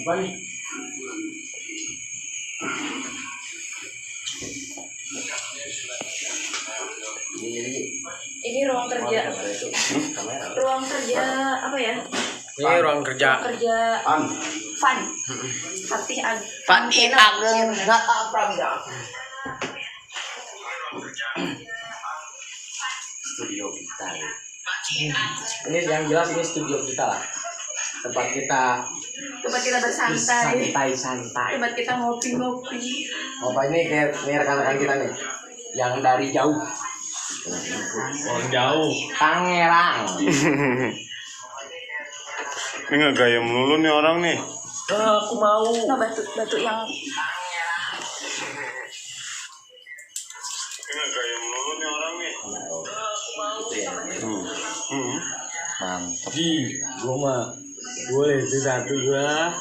Apa nih? Ini ruang kerja. Ruang kerja apa ya? Ini ruang kerja. Kerja Fun. Fatih Ag. Fatih Ageng Gata Pramida. Studio kita. Ini yang jelas ini studio kita lah. Tempat kita bersantai. Santai. Tempat kita ngopi-ngopi. Oh, Pak, ini kayak ini rekan-rekan kita nih. Yang dari jauh. Jauh. Tangerang. Ini nggak gaya melulu nih orang nih. Aku mau. Nah, batu yang Ini nggak gaya melulu nih orang nih. Mantap. Gua mah boleh itu satu gua.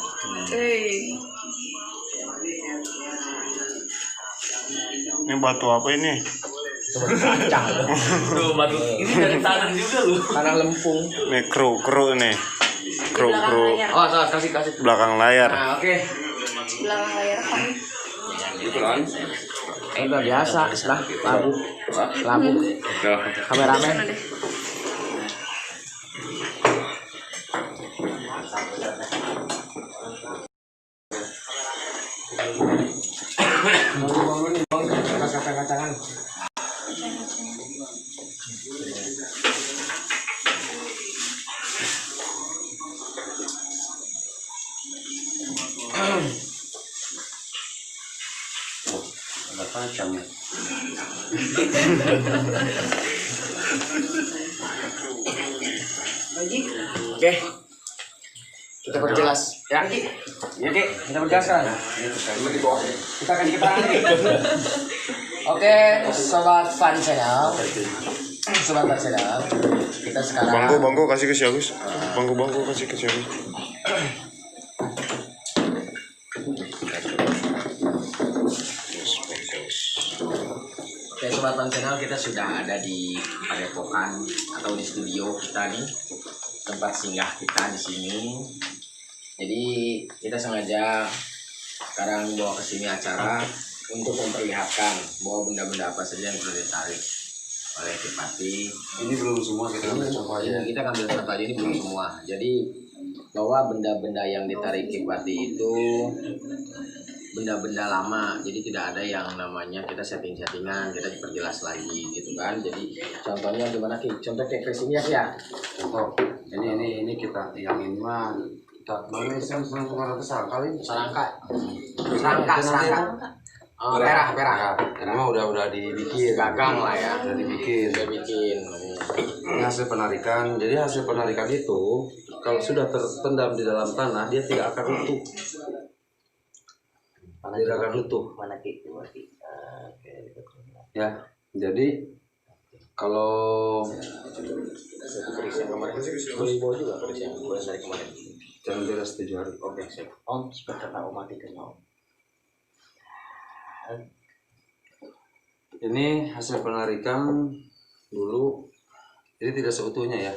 Ini batu apa ini? Kacang. Tuh batu. Ini dari tanah juga loh. Tanah lempung. Nih kru nih. Kru. Oh, salah kasih. Belakang layar. Nah, oke. belakang layar Fun. Itu kan. Udah biasa lah, labu. Kameramen. Bangun nih, kacang-kacangan. Ada kacang ya. Oke. Kita perjelas ya. Ya, Ki. Kita perjelaskan. Kita akan keterangan nih. Oke, sobat Fun Channel. Kita sekarang Bangku kasih ke si Agus. Bangku kasih ke si Agus. Oke, sobat Fun Channel, kita sudah ada di Padepokan atau di studio kita nih, tempat singgah kita di sini. Jadi kita sengaja sekarang bawa ke sini acara untuk memperlihatkan bahwa benda-benda apa saja yang perlu ditarik oleh Kipati. Ini belum semua, kita ambil contoh aja. Ini kita ambil contoh aja, ini belum semua. Jadi bahwa benda-benda yang ditarik Kipati itu benda-benda lama, jadi tidak ada yang namanya kita settingan, kita diperjelas lagi gitu kan. Jadi contohnya gimana Ki? Contoh kayak ini ya. Contoh, ini kita yang ini mah kita mana sih serangka Oh, merah. Karena mah udah dibikin Gagang lah ya. udah dibikin. Ini hasil penarikan. Jadi hasil penarikan itu kalau sudah terpendam di dalam tanah dia tidak akan utuh. Tidak akan utuh. Ya, jadi kalau jangan beres 7 hari. Oke, siap. Om seperti umat dikenal. Ini hasil penarikan dulu, jadi tidak seutuhnya ya.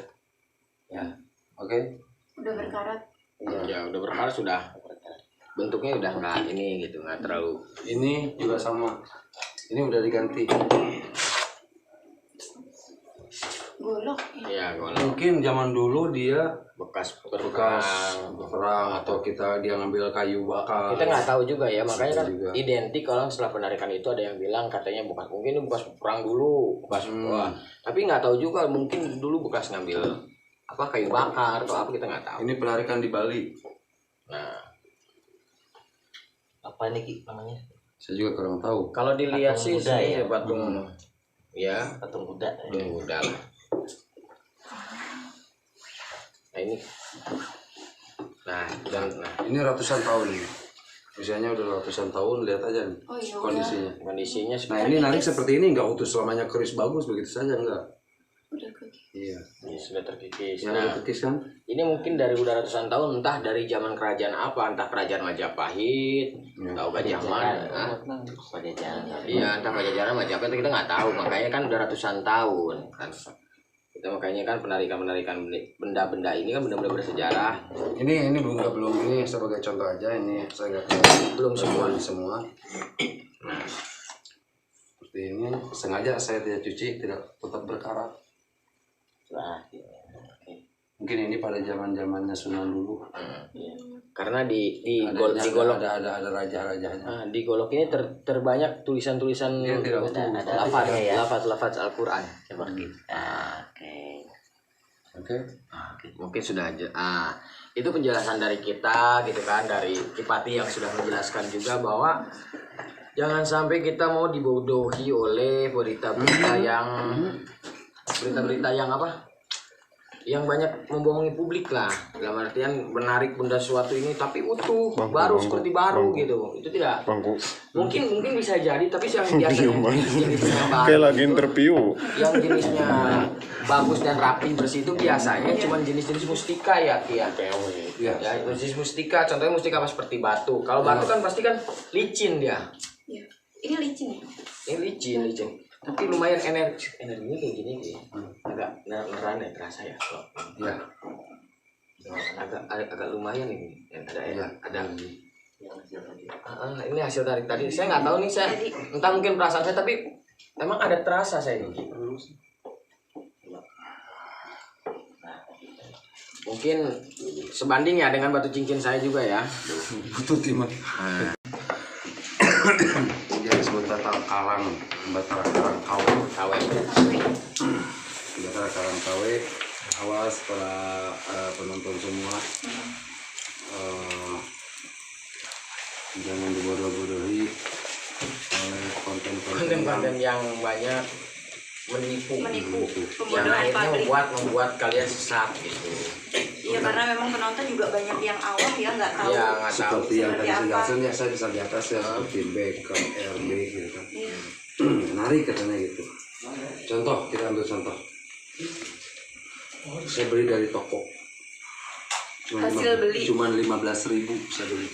Ya, oke. Udah berkarat. Ya udah berkarat sudah. Bentuknya udah nggak ini gitu, nggak terlalu. Ini juga sama. Ini udah diganti. Golok. Ya golok. Mungkin zaman dulu dia bekas berperang atau dia ngambil kayu bakar. Kita nggak tahu juga ya, makanya kan juga. identik kalau setelah penarikan itu ada yang bilang katanya bukan, mungkin itu bekas perang dulu, bekas wah. Tapi nggak tahu juga, mungkin dulu bekas ngambil apa kayu bakar atau apa, kita nggak tahu. Ini penarikan di Bali. Nah, Apa ini Ki namanya? Saya juga kurang tahu. kalau dilihat sih Patung Buddha sih ya? patung ya Patung kuda. patung Buddha lah. Nah ini, nah Ini ratusan tahun ini. Usianya udah ratusan tahun, lihat aja nih Oh iya. kondisinya. kondisinya Nah ini narik seperti ini, nggak utuh selamanya keris bagus begitu saja, enggak. Udah kaki. Iya. ini sudah terkikis. Ya Nah, udah tekis kan? ini mungkin dari udah ratusan tahun, entah dari zaman kerajaan apa, entah kerajaan Majapahit, tahu Gajah Mada, Pajajaran. iya entah Pajajaran Majapahit, kita nggak tahu, makanya kan udah ratusan tahun kan. Kita makanya kan penarikan benda-benda ini kan benda-benda bersejarah. Ini belum ini sebagai contoh aja, ini saya nggak Belum semua. Nah, seperti ini sengaja saya tidak cuci, tidak tetap berkarat. Nah, Mungkin ini pada zamannya Sunan dulu. karena di Adanya golok ada raja-rajanya. di golok ini terbanyak tulisan-tulisan Dia tidak utuh. lafaz Al-Qur'an. Coba kita. Oke. Oke. Mungkin sudah aja. Itu penjelasan dari kita gitu kan, dari Kipati yang sudah menjelaskan juga bahwa jangan sampai kita mau dibodohi oleh berita-berita yang apa? Yang banyak membohongi publik lah, dalam artian menarik benda suatu ini tapi utuh, seperti baru gitu. Itu tidak. Mungkin bisa jadi, tapi yang jenisnya baru, Kayak lagi interview. yang jenisnya bagus dan rapi bersih itu biasanya cuma jenis-jenis mustika ya Kia. Ya, jenis mustika, contohnya mustika apa seperti batu. Kalau batu kan pasti kan licin dia. Iya. Ini licin ya? Ini licin. Tapi lumayan energinya kayak gini nih. Agak neran ya terasa ya. Ya. Agak lumayan ini. Ada ini hasil dari tadi. Saya nggak tahu nih, entah mungkin perasaan saya, tapi emang ada terasa saya ini. Mungkin sebanding ya dengan batu cincin saya juga ya. Betul timah. Dia disebut Batara Karang KW. Batara Karang KW. Awas para penonton semua, jangan dibodoh-bodohi oleh konten-konten yang banyak menipu. Yang Pembodohan akhirnya publik. membuat kalian sesat gitu. Iya, karena memang penonton juga banyak yang awam ya, nggak tahu. Iya, nggak tahu. seperti yang tadi saya apa. jelaskan ya, saya bisa di atas ya, seperti BK, RB gitu kan. Iya. Menarik katanya gitu. Contoh, kita ambil contoh. Saya beli dari toko. Hasil beli. Cuman 15.000 saya beli.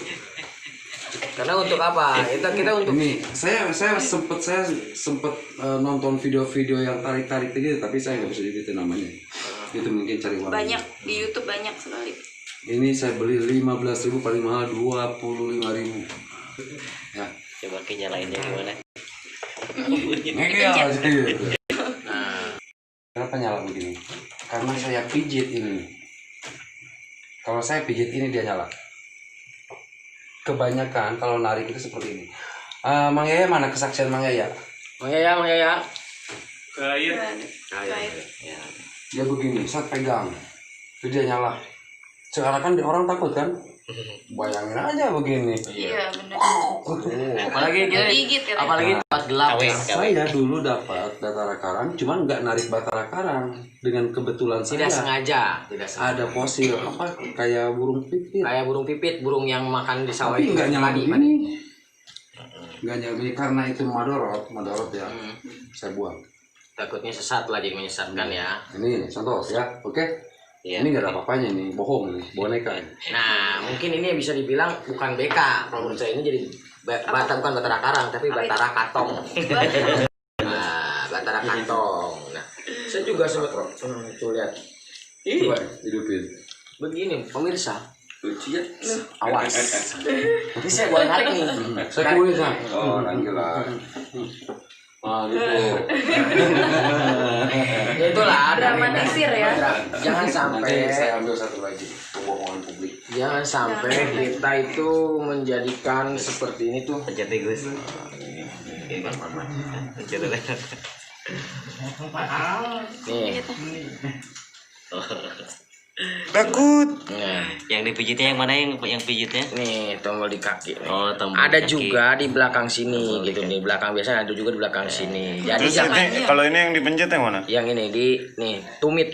Karena untuk apa? Kita untuk Ini saya sempet nonton video-video yang tarik-tarik gitu, tapi saya nggak bisa nyebutin namanya. Itu mungkin cari uang. Banyak di YouTube, banyak sekali. Ini saya beli 15.000, paling mahal 25.000. Ya. Coba nyalainnya gimana? Kenapa nyala begini? Karena saya pijit ini. Kalau saya pijit ini dia nyala. Kebanyakan kalau narik itu seperti ini. Mang Yaya mana kesaksian Mang Yaya? Mang Yaya. Kayak. Dia begini, saya pegang, itu dia nyala. Sekarang kan orang takut kan? Bayangin aja begini. Iya, benar. Apalagi Gigit ya. apalagi tempat gelap. KW. Saya dulu dapat Batara Karang, cuman nggak narik Batara Karang dengan kebetulan Tidak sengaja. ada fosil apa kayak burung pipit. Kayak burung pipit, burung yang makan di sawah Tapi itu. nggak nyala Padi. begini. Nggak nyala begini karena itu madorot ya. Saya buang. Takutnya sesat lah, jadi menyesatkan ya. Ini contoh ya, oke? Iya. Ini nggak ada apa-apanya nih, bohong nih, boneka. Nah, mungkin ini bisa dibilang bukan BK. Kalau menurut saya ini jadi bukan Batara Karang, tapi Batara Katong. Nah, Batara Kantong. Nah, saya juga sempat tuh lihat. Coba hidupin. Begini, pemirsa. Awas. Ini saya boleh narik nih. Saya kulis lah. Oh, gila. Gitu. Ya itulah Dramatisir ya. Jangan sampai Saya ambil satu lagi, kebohongan publik. Jangan sampai kita itu menjadikan seperti ini tuh. Pencet Gus. Pencet Nih. Takut. Nah, Yang dipijitnya yang mana yang pijitnya? nih tombol di kaki. Nih. Oh, tombol Ada kaki. juga di belakang sini gitu nih. Belakang biasanya ada juga di belakang sini. Jadi Terus jangan ini kalau ini yang dipencet yang mana? yang ini nih tumit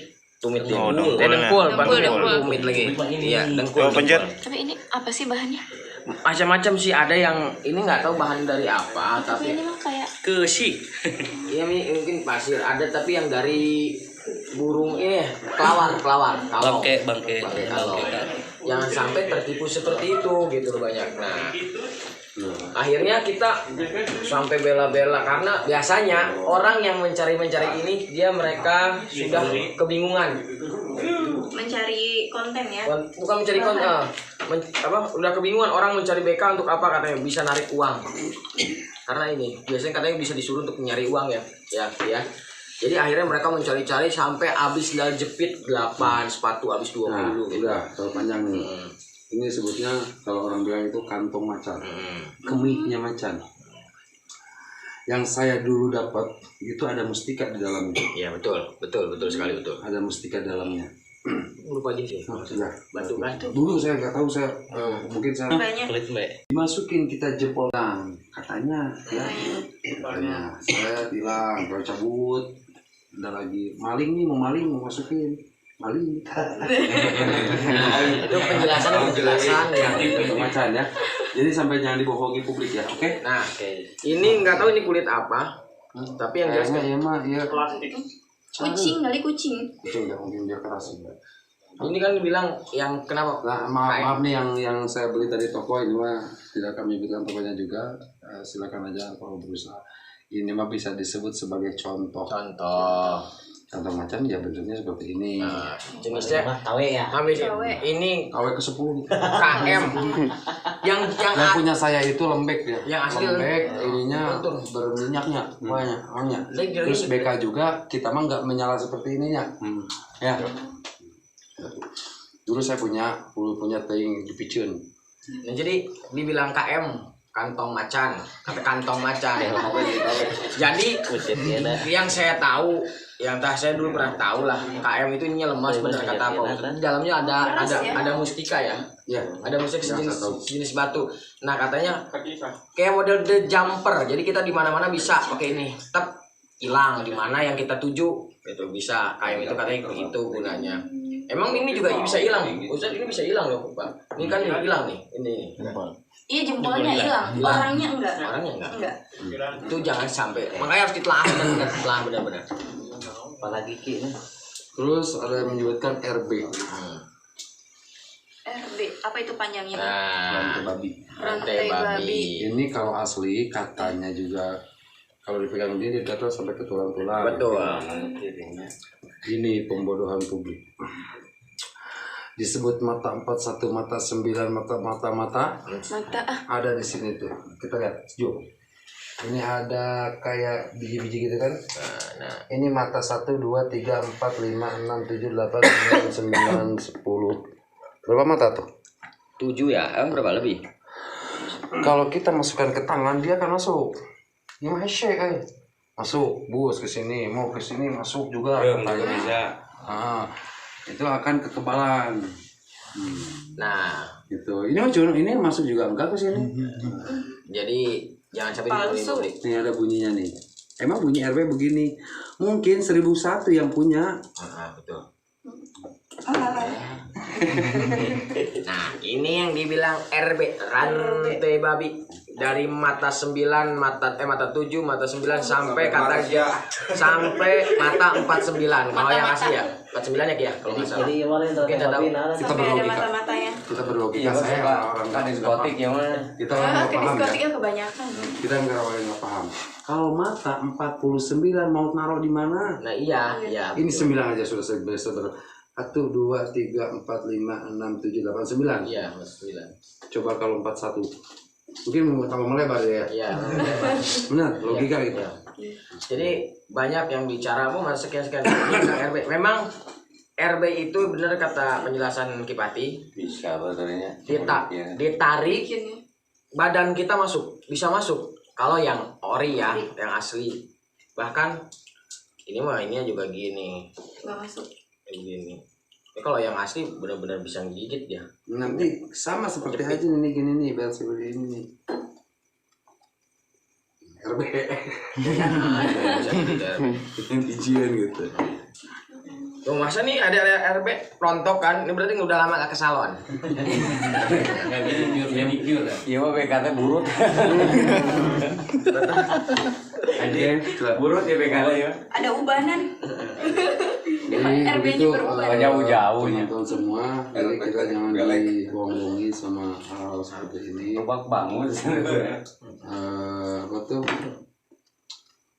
dia. Oh, dengkulnya. Dengkul, bukan Dengkul. tumit lagi. Iya, dengkul. Oh, pencet. Tapi ini apa sih bahannya? Macam-macam sih, ada yang ini nggak tahu bahan dari apa, Tapi ini tapi mah kayak Kesi. ya mungkin pasir. Ada tapi yang dari burung kelawar. Bangke. Jangan sampai tertipu seperti itu gitu loh banyak. Nah, Akhirnya kita sampai bela-bela karena biasanya orang yang mencari ini mereka sudah kebingungan. Mencari konten ya. Bukan mencari konten. Udah kebingungan orang mencari BK untuk apa, katanya bisa narik uang. Karena ini biasanya katanya bisa disuruh untuk nyari uang ya. Jadi akhirnya mereka mencari-cari sampai habis dari jepit 8 sepatu habis 20 gitu. Udah, kalau panjang nih. Ini sebutnya kalau orang bilang itu kantong macan, kemihnya macan. Yang saya dulu dapat itu ada mustika di dalamnya. Iya betul sekali betul. Ada mustika di dalamnya. Lupa aja sih. Sudah. Batu kan? Dulu saya nggak tahu, saya mungkin saya Pelit mbak. dimasukin kita jempol katanya ya. Katanya saya bilang kalau cabut udah lagi maling nih, mau masukin. Maling. Itu penjelasan ya. Macan ya. Jadi sampai jangan dibohongi publik ya, oke? Nah, ini nggak tahu ini kulit apa, tapi yang jelas ya mah ya Kucing kali kucing. kucing nggak mungkin dia keras. ini kan dibilang yang kenapa? Nah, maaf nih yang saya beli dari toko ini mah tidak kami bilang tokonya juga. Silakan aja kalau berusaha. Ini mah bisa disebut sebagai contoh macan ya bentuknya seperti ini. Jenisnya Tawe ya. ini KW ke-10. KM yang Punya saya itu lembek ya. Yang asli lembek, ininya berminyaknya, banyak. Terus BK juga kita mah nggak menyala seperti ininya. Ya. Dulu saya punya teing dipicun. Nah, jadi dibilang KM kantong macan. Jadi yang saya tahu, yang saya dulu pernah tahu lah, KM itu ininya lemas benar kata apa. Di dalamnya ada mustika ya. Ya, Ada mustika sejenis batu. Nah, katanya kayak model the jumper. Jadi kita di mana-mana bisa pakai ini. Tetap hilang di mana yang kita tuju. Itu bisa. KM itu katanya begitu gunanya. Emang ini juga bisa hilang. Ustaz, ini bisa hilang loh, Pak. Ini kan hilang nih. Ini. Iya, jempolnya hilang. Orangnya enggak. Itu jangan sampai. Makanya harus ditelaah benar-benar. Apalagi ki. terus ada yang menyebutkan RB. RB, apa itu panjangnya? Rantai babi. Rantai babi. Ini kalau asli katanya juga kalau dipegang ini dia datang sampai ke tulang-tulang. Betul. Ini pembodohan publik. Disebut mata 4, 1 mata 9 mata. Ada di sini tuh. Kita lihat, Jo. Ini ada kayak biji-biji gitu kan. Nah. Ini mata 1, 2, 3, 4, 5, 6, 7, 8, 9, 10. Berapa mata tuh? 7 ya, berapa lebih? Kalau kita masukkan ke tangan dia akan masuk. Ini mah shake masuk, bus ke sini, mau ke sini masuk juga. Bisa. Itu akan kekebalan. Nah, Gitu. Ini masuk juga enggak ke sini. jadi jangan sampai dibeli. Ini ada bunyinya nih. Emang bunyi RB begini. Mungkin 1001 yang punya. Betul. Nah, ini yang dibilang RB, rantai babi. Dari mata 9, mata 7, mata 9 sampai sampai mata 49. Kalau yang asli ya, 49 ya kalau nggak salah. Jadi yang mana Kita tahu. Kita berlogika. Mata-matanya. Saya orang kan diskotik yang mana? Kita orang nggak paham ya. Diskotiknya kebanyakan. Kita nggak paham. Kalau mata 49 mau naruh di mana? Nah, iya. Ini 9 aja sudah sebenarnya. 1, 2, 3, 4, 5, 6, 7, 8, 9. Iya, 9. Coba kalau 41. Mungkin tambah melebar ya. Iya. Benar, logika gitu. Jadi banyak yang bicara sekian RB. Memang RB itu benar kata penjelasan Kipati. Bisa betulnya. Ditarik badan kita bisa masuk. Kalau yang ori ya, yang asli. Bahkan ini juga gini. Nggak masuk. Kayak gini. Kalau yang asli benar-benar bisa gigit ya. Nanti sama seperti aja nih gini nih, biar seperti ini nih. RB. Ijian gitu. Tuh masa nih ada RB rontok kan? Ini berarti udah lama gak ke salon. Iya mah BKT burut. Aja, Burut ya BKT ya. Ada ubanan. Jadi RB-nya begitu berubah. Jauh-jauh ya. teman-teman semua, jadi kita jangan dibohongi sama hal seperti ini. Tebak bangun. Apa tuh?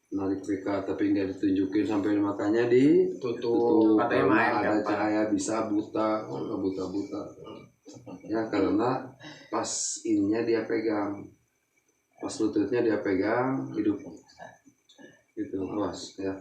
Narik mereka tapi nggak ditunjukin sampai matanya ditutup Katanya karena main ada gampang. cahaya bisa buta ya, karena pas ininya dia pegang, pas lututnya dia pegang, hidup itu awas ya.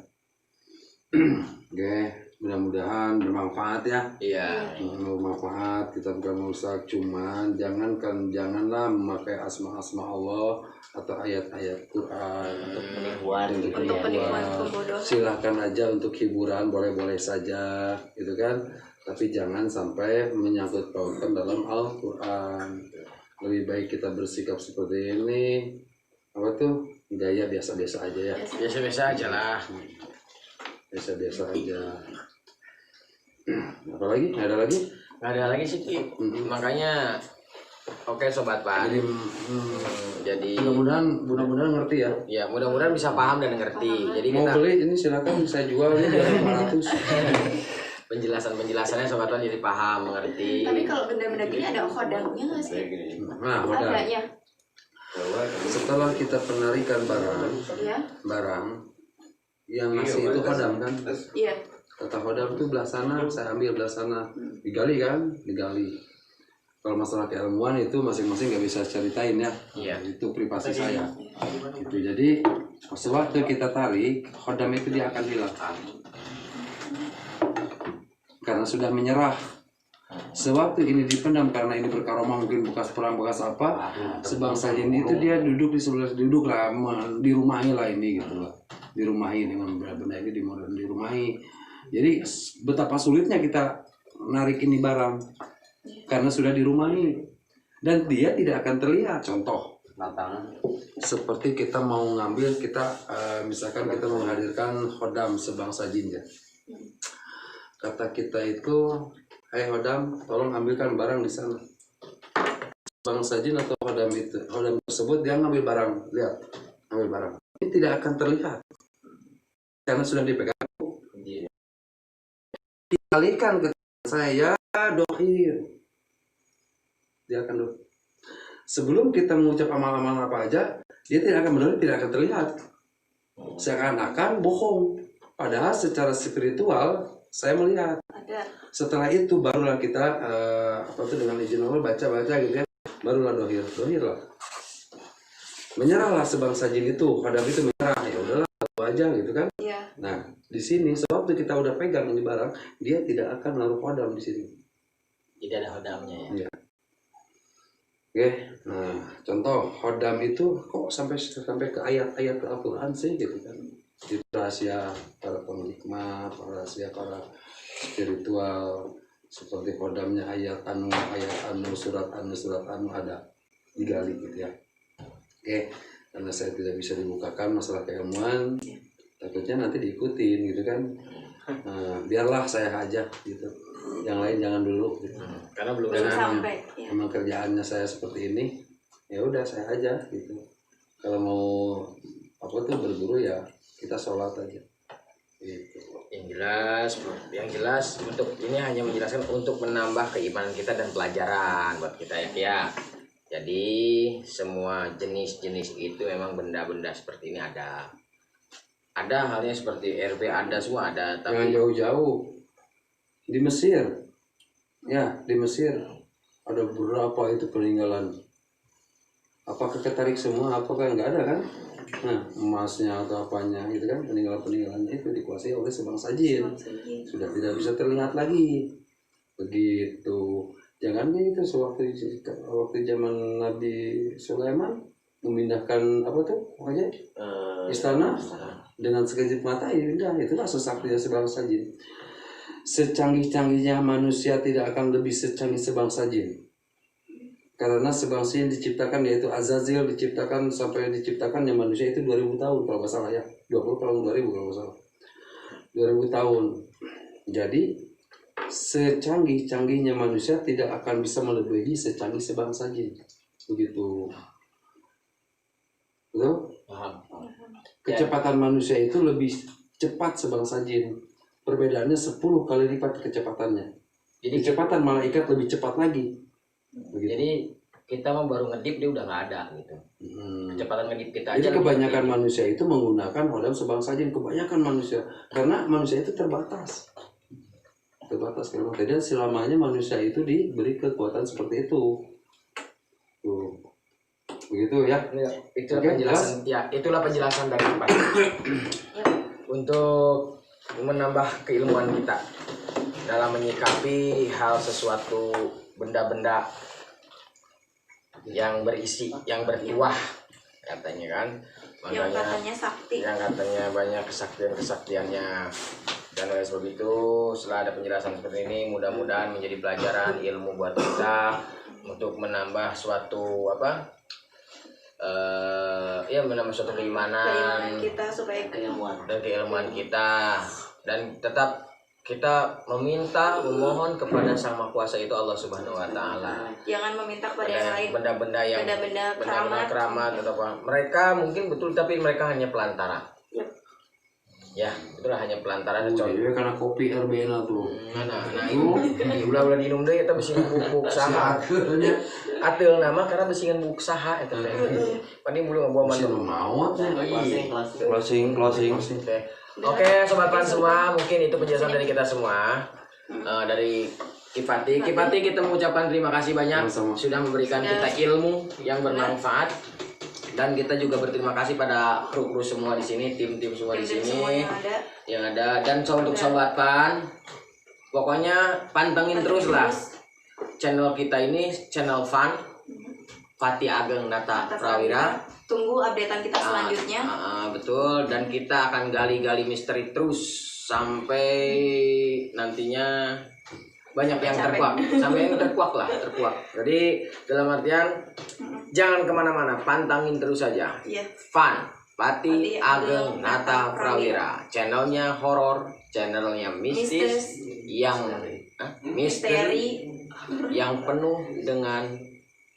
Oke, mudah-mudahan bermanfaat ya. Iya. Bermanfaat, kita bukan merusak, cuman janganlah memakai asma-asma Allah atau ayat-ayat Quran untuk Penipuan gitu Untuk ya. penipuan pembodohan. silahkan aja untuk hiburan, boleh-boleh saja gitu kan, tapi jangan sampai menyangkut pautkan dalam Al-Quran. Lebih baik kita bersikap seperti ini, apa tuh, gaya biasa-biasa aja ya, Biasa-biasa aja lah. biasa-biasa aja. Apalagi, ada lagi? Nggak ada lagi sih Ki. Makanya oke Sobat Pan. Jadi Mudah-mudahan ngerti ya. ya mudah-mudahan bisa paham dan ngerti. Jadi Mau kita beli ini silakan, bisa jual ini 500. penjelasannya Sobat Pan jadi paham, mengerti. Tapi kalau benda-benda gini ada kodamnya nggak sih? Nah, udah. Adanya. Setelah kita penarikan Ya. barang yang ngasih itu hodam kan, Iya. kata hodam itu belah sana, saya ambil belah sana, digali kan, digali. Kalau masalah keilmuan itu masing-masing nggak bisa ceritain ya, Iya. itu privasi saya. Itu jadi sewaktu kita tarik, hodam itu dia akan hilang karena sudah menyerah. Sewaktu ini dipendam karena ini berkaromah, mungkin bekas perang, bekas apa, sebangsa ini itu dia duduk di sebelah, duduk lah, dirumahi lah ini gitu lah, dirumahi dengan benda ini, dirumahi. Jadi betapa sulitnya kita narik ini barang karena sudah dirumahi dan dia tidak akan terlihat. Contoh seperti kita mau ngambil, kita misalkan kita menghadirkan hodam sebangsa jin ya, kata kita itu, hai hodam, tolong ambilkan barang di sana. Bangsa jin atau hodam itu, hodam tersebut dia ngambil barang, lihat, ambil barang. Ini tidak akan terlihat karena sudah dipegang. Dikalikan ke saya, dohir. Dia akan dohir. Sebelum kita mengucap amal-amal apa aja, dia tidak akan mendohir, tidak akan terlihat. Seakan-akan bohong. Padahal secara spiritual saya melihat. Ada. Setelah itu barulah kita apa tuh dengan izin Allah baca gitu ya, barulah dohir lah, menyerahlah sebangsa jin itu, hodam itu menyerah, ya udahlah tahu aja gitu kan. Iya. Nah di sini sewaktu kita udah pegang ini barang, dia tidak akan naruh hodam di sini. Jadi ada hodamnya ya. Iya. Oke, nah contoh hodam itu kok sampai ke ayat-ayat Al-Quran sih gitu kan. Itu rahasia para penghikmah, rahasia para spiritual, seperti hodamnya ayat anu, surat anu ada digali gitu ya. Oke, karena saya tidak bisa dibukakan masalah keilmuan, takutnya nanti diikutin gitu kan. Nah, biarlah saya aja gitu, yang lain jangan dulu gitu. Karena belum Belum ada. sampai. Ya. Emang kerjaannya saya seperti ini, ya udah saya aja gitu. Kalau mau apa tuh berguru ya kita sholat aja gitu. Yang jelas untuk ini hanya menjelaskan untuk menambah keimanan kita dan pelajaran buat kita ya. Jadi semua jenis-jenis itu memang benda-benda seperti ini ada halnya seperti RB ada semua ada, Jangan tapi jauh-jauh di Mesir ya, di Mesir ada berapa itu peninggalan, apakah ketarik semua, apakah nggak ada kan. Nah emasnya atau apanya gitu kan, peninggalan-peninggalannya itu dikuasai oleh sebangsa jin, sudah tidak bisa terlihat lagi begitu. Jangan itu waktu zaman Nabi Sulaiman memindahkan apa tuh pokoknya istana dengan sekejap mata, ya udah itulah sesaktinya sebangsa jin. Secanggih-canggihnya manusia tidak akan lebih secanggih sebangsa jin, karena sebangsa jin diciptakan, yaitu Azazil diciptakan sampai diciptakannya manusia itu 2000 tahun kalau nggak salah ya, 20 tahun 2000 kalau nggak salah, 2000 tahun. Jadi secanggih-canggihnya manusia tidak akan bisa melebihi secanggih sebangsa jin, begitu. Betul? Kecepatan manusia itu lebih cepat sebangsa jin. perbedaannya 10 kali lipat kecepatannya. Jadi kecepatan malaikat lebih cepat lagi. Begitu. Jadi kita mau baru ngedip dia udah nggak ada gitu. Kecepatan ngedip kita aja. Jadi kebanyakan manusia itu menggunakan hodam sebangsa jin, kebanyakan manusia, karena manusia itu terbatas kalau tidak selamanya manusia itu diberi kekuatan seperti itu. Tuh. Begitu ya. Itulah Oke, penjelasan ya, itulah penjelasan dari Pak. Untuk menambah keilmuan kita dalam menyikapi hal sesuatu benda-benda yang berisi, yang bertuah katanya kan, Yang makanya katanya sakti. yang katanya banyak kesaktiannya. Dan oleh sebab itu setelah ada penjelasan seperti ini, mudah-mudahan menjadi pelajaran ilmu buat kita untuk menambah suatu menambah suatu keimanan kita supaya keilmuan kita, dan tetap kita memohon kepada Sang Maha Kuasa itu Allah Subhanahu wa taala. jangan meminta kepada yang lain. Benda-benda yang Benda-benda keramat atau apa. Mereka mungkin betul tapi mereka hanya pelantara. Yep. Ya, itulah hanya pelantara dan contoh. Iya, karena kopi RBNA tuh. Nah ulah dinum deh kita besingan bubuk saha. Atil nama karena besingan bubuk saha eta teh. Pani bulu ngabawa Masih mantu. mau Closing. Oke, sobat pan semua, mungkin itu penjelasan dari kita semua. Dari Kipati kita mengucapkan terima kasih banyak sudah memberikan kita ilmu yang bermanfaat, dan kita juga berterima kasih pada kru semua di sini, tim semua di sini yang ada. Dan untuk sobat pan, pokoknya pantengin terus lah channel kita ini, channel Fun Fatih Ageng Nata Prawira. Tunggu updatean kita selanjutnya. Betul, dan kita akan gali-gali misteri terus sampai nantinya banyak yang terkuak, sampai yang terkuak. Jadi dalam artian jangan kemana-mana, pantangin terus saja. Iya. Fun Fatih Ageng Nata Prawira, channelnya horor, channelnya mistis, yang misteri yang penuh dengan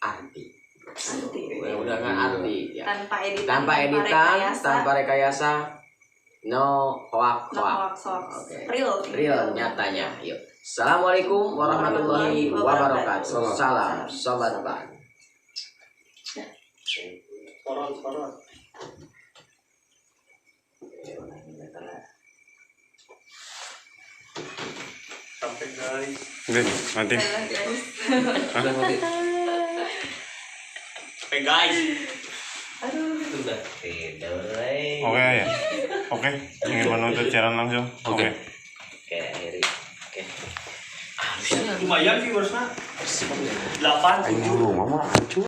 arti. Dengan arti ya. Tanpa editan, tanpa rekayasa, no hoax. Okay. Real nyatanya. Yuk. Assalamualaikum warahmatullahi wabarakatuh. Salam sobat ban. Sorot. Sampai guys. Udah, mati. Hey guys. Oke ya. Oke, ingin menuntut siaran langsung. Oke. Lumayan viewersnya. 8, 7. Mama,